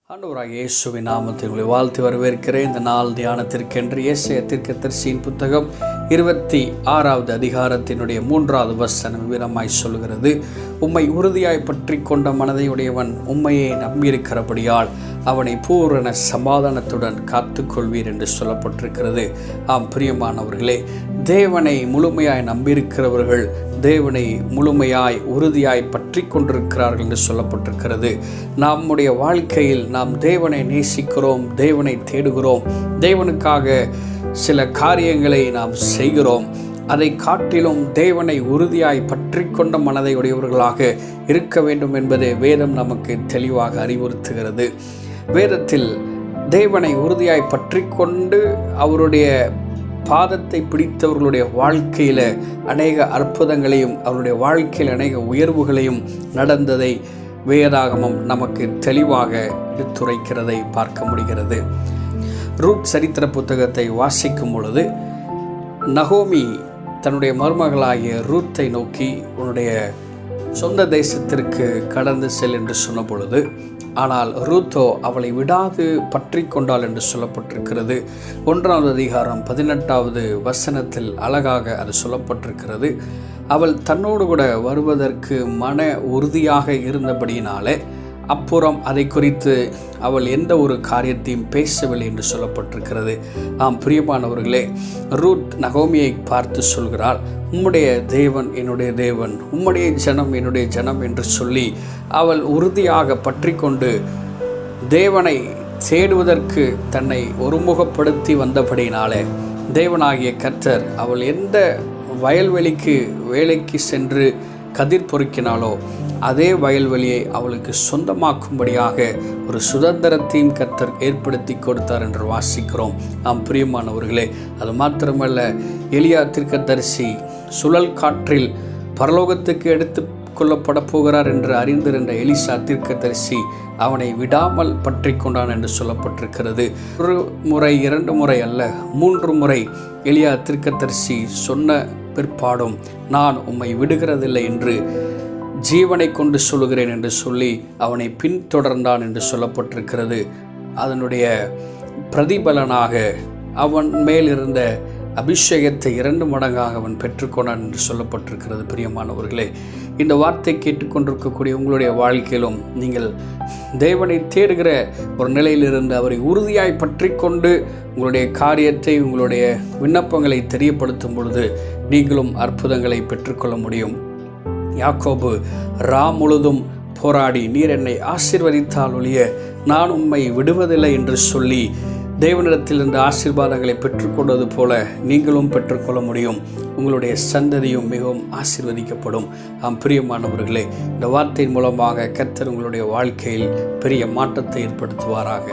ஆண்டவராகிய இயேசுவின் நாமத்தில் உங்களை வாழ்த்து வரவேற்கிறேன். இந்த நாள் தியானத்திற்கென்று ஏசாயா தீர்க்கதரிசியின் புத்தகம் 26வது அதிகாரத்தினுடைய 3வது வசனம் விவரமாய் சொல்கிறது. உம்மை உறுதியாய் பற்றி கொண்ட மனதையுடையவன் உம்மையே நம்பியிருக்கிறபடியால் அவனை பூரண சமாதானத்துடன் காத்துக்கொள்வீர் என்று சொல்லப்பட்டிருக்கிறது. ஆம் பிரியமானவர்களே, தேவனை முழுமையாய் நம்பியிருக்கிறவர்கள் தேவனை முழுமையாய் உறுதியாய் பற்றி கொண்டிருக்கிறார்கள் என்று சொல்லப்பட்டிருக்கிறது. நம்முடைய வாழ்க்கையில் நாம் தேவனை நேசிக்கிறோம், தேவனை தேடுகிறோம், தேவனுக்காக சில காரியங்களை நாம் செய்கிறோம். அதை காட்டிலும் தேவனை உறுதியாய் பற்றி கொண்ட மனதை உடையவர்களாக இருக்க வேண்டும் என்பதை வேதம் நமக்கு தெளிவாக அறிவுறுத்துகிறது. வேதத்தில் தேவனை உறுதியாய் பற்றி கொண்டு அவருடைய பாதத்தை பிடித்தவர்களுடைய வாழ்க்கையில் அநேக அற்புதங்களையும் அவருடைய வாழ்க்கையில் அநேக உயர்வுகளையும் நடந்ததை வேதாகமம் நமக்கு தெளிவாக எடுத்துரைக்கிறதை பார்க்க முடிகிறது. ரூத் சரித்திர புத்தகத்தை வாசிக்கும் பொழுது நகோமி தன்னுடைய மருமகளாகிய ரூத்தை நோக்கி உன்னுடைய சொந்த தேசத்திற்கு கடந்து செல் என்று சொன்ன பொழுது, ஆனால் ரூத்தோ அவளை விடாது பற்றி கொண்டாள் என்று சொல்லப்பட்டிருக்கிறது. 1வது அதிகாரம் 18வது வசனத்தில் அழகாக அது சொல்லப்பட்டிருக்கிறது. அவள் தன்னோடு கூட வருவதற்கு மன உறுதியாக இருந்தபடியினாலே அப்புறம் அதை குறித்து அவள் எந்த ஒரு காரியத்தையும் பேசவில்லை என்று சொல்லப்பட்டிருக்கிறது. ஆம் பிரியமானவர்களே, ரூத் நகோமியை பார்த்து சொல்கிறாள், உம்முடைய தேவன் என்னுடைய தேவன், உம்முடைய ஜனம் என்னுடைய ஜனம் என்று சொல்லி அவள் உறுதியாக பற்றி கொண்டு தேவனை தேடுவதற்கு தன்னை ஒருமுகப்படுத்தி வந்தபடியினாலே தேவனாகிய கர்த்தர் அவள் எந்த வயல்வெளிக்கு வேலைக்கு சென்று கதிர் பொறுக்கினாலோ அதே வயல்வெளியை அவளுக்கு சொந்தமாக்கும்படியாக ஒரு சுதந்திரத்தையும் கர்த்தர் ஏற்படுத்தி கொடுத்தார் என்று வாசிக்கிறோம். நாம் பிரியமானவர்களே, அது மாத்திரமல்ல, எலியா தீர்க்கதரிசி சுழல் காற்றில் பரலோகத்துக்கு எடுத்து கொள்ளப்பட போகிறார் என்று அறிந்திருந்த எலிசா தீர்க்கதரிசி அவனை விடாமல் பற்றி கொண்டான் என்று சொல்லப்பட்டிருக்கிறது. 1 முறை 2 முறை அல்ல, 3 முறை எலியா தீர்க்கதரிசி சொன்ன பிற்பாடும் நான் உம்மை விடுகிறதில்லை என்று ஜீவனை கொண்டு சொல்லுகிறேன் என்று சொல்லி அவனை பின்தொடர்ந்தான் என்று சொல்லப்பட்டிருக்கிறது. அதனுடைய பிரதிபலனாக அவன் மேல் இருந்த அபிஷேகத்தை 2 மடங்காக அவன் பெற்றுக்கொண்டான் என்று சொல்லப்பட்டிருக்கிறது. பிரியமானவர்களே, இந்த வார்த்தை கேட்டுக்கொண்டிருக்கக்கூடிய உங்களுடைய வாழ்க்கையிலும் நீங்கள் தேவனை தேடுகிற ஒரு நிலையிலிருந்து அவரை உறுதியாய் பற்றி கொண்டு உங்களுடைய காரியத்தை உங்களுடைய விண்ணப்பங்களை தெரியப்படுத்தும் பொழுது நீங்களும் அற்புதங்களை பெற்றுக்கொள்ள முடியும். யாக்கோபு முழுதும் போராடி நீர் என்னை ஆசீர்வதித்தால் ஒழிய நான் உம்மை விடுவதில்லை என்று சொல்லி தேவனிடத்தில் இருந்த ஆசீர்வாதங்களை பெற்றுக்கொண்டது போல நீங்களும் பெற்றுக்கொள்ள முடியும். உங்களுடைய சந்ததியும் மிகவும் ஆசீர்வதிக்கப்படும். பிரியமானவர்களே, இந்த வார்த்தையின் மூலமாக கர்த்தர் உங்களுடைய வாழ்க்கையில் பெரிய மாற்றத்தை ஏற்படுத்துவாராக.